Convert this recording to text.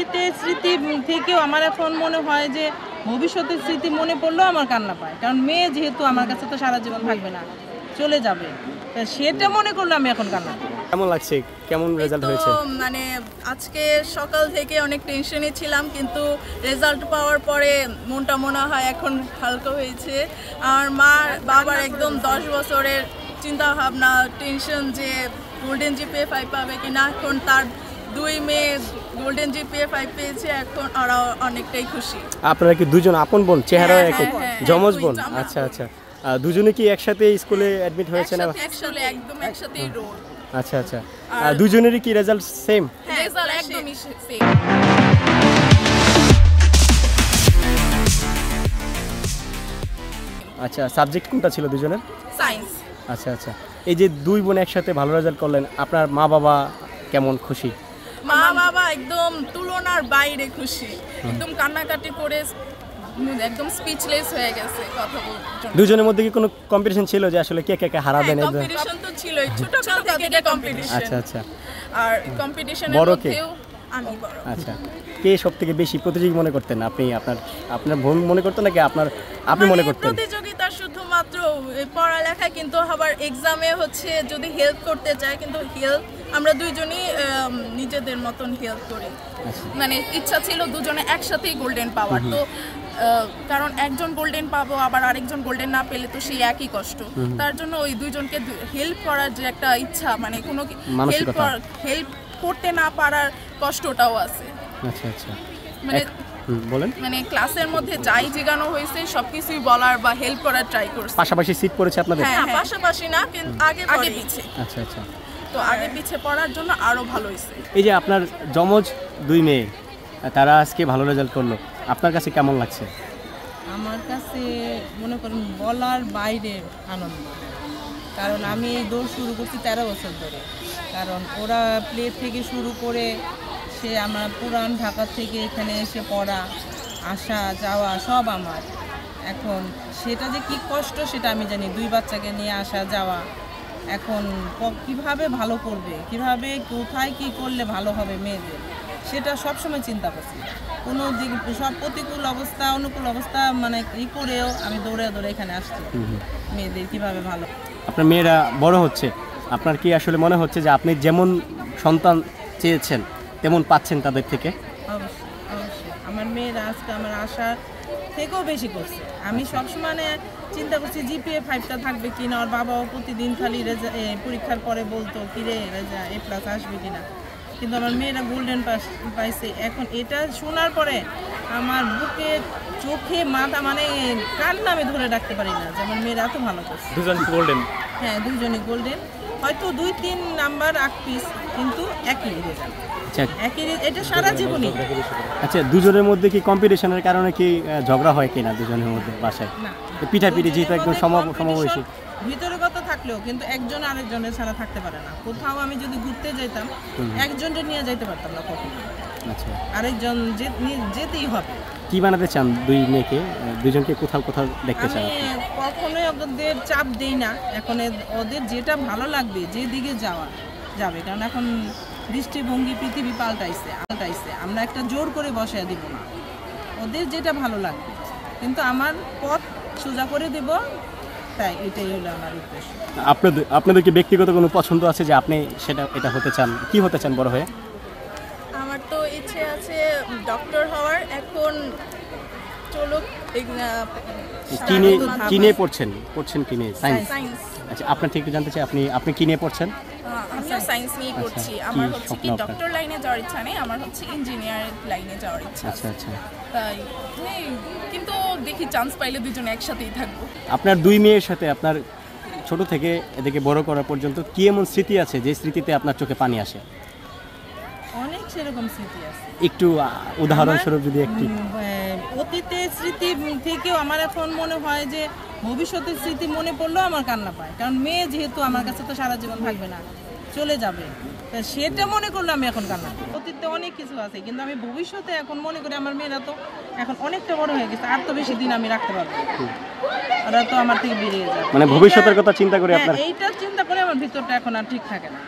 অতীতের স্মৃতি থেকেও আমার এখন মনে হয় যে ভবিষ্যতের স্মৃতি মনে পড়লেও আমার কান্না পায়, কারণ মেয়ে যেহেতু আমার কাছে তো সারা জীবন থাকবে না, চলে যাবে, সেটা মনে করলে আমি এখন কান্না পাই। কেমন লাগছে, কেমন রেজাল্ট হয়েছে? মানে আজকে সকাল থেকে অনেক টেনশনে ছিলাম, কিন্তু রেজাল্ট পাওয়ার পরে মনটা মনে হয় এখন হালকা হয়েছে। আমার মা বাবার একদম 10 বছরের চিন্তা ভাবনা, টেনশন যে গোল্ডেন জিপিএ 5 পাবে কিনা, এখন তার 2 মেয়ে গোল্ডেন জিপিএ 5 পেয়েছে, এখন ওরা অনেকটাই খুশি। আপনারা কি দুজন আপন বোন, চেহারা একই, যমজ বোন? আচ্ছা আচ্ছা, দুজনে কি একসাথে স্কুলে অ্যাডমিট হয়েছে না? একসাথে একদম একসাথেই রোল। আচ্ছা আচ্ছা, দুজনেরই কি রেজাল্ট সেম? রেজাল্ট একদমই সেম। আচ্ছা, সাবজেক্ট কোনটা ছিল দুজনের? সায়েন্স। আচ্ছা আচ্ছা, এই যে দুই বোন একসাথে ভালো রেজাল্ট করলেন, আপনার মা বাবা কেমন খুশি? মা বাবা একদম তুলনার বাইরে খুশি, একদম কান্নাকাটি করে একদম স্পিচলেস হয়ে গেছে কথা বলতে। দুজনের মধ্যে কি কোনো কম্পিটিশন ছিল যে আসলে কে কে হারাবেন? কম্পিটিশন তো ছিলই, ছোটকাল থেকে কম্পিটিশন। আচ্ছা আচ্ছা, আর কম্পিটিশনের বড় কে? মধ্যেও আমি বড়। আচ্ছা, কে সবথেকে বেশি প্রতিযোগী মনে করতেন আপনি? আপনার বোন মনে করতেন নাকি আপনি মনে করতেন? প্রতিযোগিতা শুধুমাত্র পড়ালেখা, কিন্তু আবার এক্সামে হচ্ছে যদি হেল্প করতে চায়, কিন্তু হেল্প আমরা দুইজনই নিজেদের মতন হেল্প করি। মানে ইচ্ছা ছিল দুজনে একসাথেই গোল্ডেন পাওয়ার, তো কারণ একজন গোল্ডেন পাবো আবার আরেকজন গোল্ডেন না পেলে তো সেই একই কষ্ট। তার জন্য ওই দুইজনকে হেল্প করার যে একটা ইচ্ছা, মানে কোনো হেল্প করতে না পারার কষ্টটাও আছে। আচ্ছা আচ্ছা, মানে বলেন। মানে ক্লাসের মধ্যে যাই জিজ্ঞানো হয়েছে সবকিছুই বলার বা হেল্প করার ট্রাই করছে। পাশাপাশি সিট পড়েছে আপনাদের? হ্যাঁ, পাশাপাশি না, কিন্তু আগে পিছে। আচ্ছা আচ্ছা, তো আগে পিছে পড়ার জন্য আরো ভালো হয়েছে। এই যে আপনার যমজ দুই মেয়ে, তারা আজকে ভালো রেজাল্ট করলো, আপনার কাছে কেমন লাগছে? আমার কাছে মনে করেন বলার বাইরের আনন্দ, কারণ আমি এই দৌড় শুরু করছি 13 বছর ধরে। কারণ ওরা প্লে থেকে শুরু করে সে আমার পুরান ঢাকা থেকে এখানে এসে পড়া, আসা যাওয়া সব আমার। এখন সেটা যে কি কষ্ট সেটা আমি জানি, 2 বাচ্চাকে নিয়ে আসা যাওয়া। এখন কিভাবে ভালো করবে, কিভাবে কোথায় কি করলে ভালো হবে মেয়েদের, সেটা সবসময় চিন্তা করছি। কোনো দিক সব প্রতিকূল অবস্থা অনুকূল অবস্থা মানে এই করেও আমি দৌড়ে এখানে আসছি মেয়েদের কিভাবে ভালো। আপনার মেয়েরা বড় হচ্ছে, আপনার কি আসলে মনে হচ্ছে যে আপনি যেমন সন্তান চেয়েছেন তেমন পাচ্ছেন তাদের থেকে? অবশ্যই অবশ্যই, আমার মেয়েরা আজকে আমার আশা থেকেও বেশি করছে। আমি সবসময় চিন্তা করছি জিপিএ 5টা থাকবে কিনা। ওর বাবাও প্রতিদিন খালি পরীক্ষার পরে বলতো কিরে A+ আসবে কিনা, কিন্তু আমার মেয়েরা গোল্ডেন পাইছে। এখন এটা শোনার পরে আমার বুকে চোখে মাথা মানে কান্না আমি ধরে রাখতে পারি না যে আমার মেয়েরা এত ভালো করছে। দুজন গোল্ডেন? হ্যাঁ, দুজনই গোল্ডেন, হয়তো 2-3 নাম্বার 8 পিস, কিন্তু একই রেজাল্ট। একই, এটা সারা জীবনই। আচ্ছা, দুজনের মধ্যে কি কম্পিটিশনের কারণে কি ঝগড়া হয় কিনা দুজনের মধ্যে বাসায়? না, পিঠাপিঠি যেহেতু একদম সমবয়সী, ভিতরে কথা থাকলেও কিন্তু একজন আরেকজনের ছাড়া থাকতে পারে না। কোথাও আমি যদি ঘুরতে যাইতাম, একজনকে নিয়ে যাইতে পারতাম না কখনো। আচ্ছা, আরেকজন যেতেই হবে। কি বানাতে চান দুই মেয়েকে? দুজনকে কোথাও দেখতে চান? আমি কখনোই ওদের চাপ দেই না। এখন ওদের যেটা ভালো লাগবে, যেদিকে যাবে, কারণ এখন দৃষ্টিভঙ্গি পৃথিবী পাল্টাইছে। আমরা একটা জোর করে বসায় দিব না, ওদের যেটা ভালো লাগবে, কিন্তু আমার পথ সোজা করে দেব, তাই এটাই হলো আমার উদ্দেশ্য। আপনাদের কি ব্যক্তিগত কোনো পছন্দ আছে যে আপনি এটা হতে চান? কি হতে চান বড় হয়ে? আমার তো ইচ্ছে আছে ডক্টর হওয়ার। এখন চলুক। কি নিয়ে পড়ছেন কি নিয়ে? সায়েন্স। আচ্ছা, আপনার থেকে জানতে চাই আপনি কি নিয়ে পড়ছেন? আমিও সায়েন্স নিয়ে পড়ছি। আমার হচ্ছে কি ডক্টর লাইনে যাওয়ার ইচ্ছা নেই, আমার হচ্ছে ইঞ্জিনিয়ার লাইনে যাওয়ার ইচ্ছা। আচ্ছা আচ্ছা, তাই কিন্তু দেখি চান্স পাইলে দুজনে একসাথেই থাকবো। আপনার দুই মেয়ের সাথে আপনার ছোট থেকে এদিকে বড় করা পর্যন্ত কি এমন স্মৃতি আছে যে স্মৃতিতে আপনার চোখে পানি আসে? অনেক সেরকম স্মৃতি আছে। একটু উদাহরণস্বরূপ যদি একটু। অতীতের স্মৃতি থেকেও আমার এখন মনে হয় যে ভবিষ্যতের স্মৃতি মনে পড়লেও আমার কান্না পায়, কারণ মেয়ে যেহেতু আমার কাছে তো সারা জীবন থাকবে না, চলে যাবে, সেটা মনে করলে আমি এখন কান্না পাই। অতীতে অনেক কিছু আছে, কিন্তু আমি ভবিষ্যতে এখন মনে করি আমার মেয়েরা তো এখন অনেকটা বড় হয়ে গেছে, আর তো বেশি দিন আমি রাখতে পারবো, ওরা তো আমার থেকে বেরিয়ে যাবে। মানে ভবিষ্যতের কথা চিন্তা করে আপনার? এইটা চিন্তা করে আমার ভিতরটা এখন আর ঠিক থাকে না।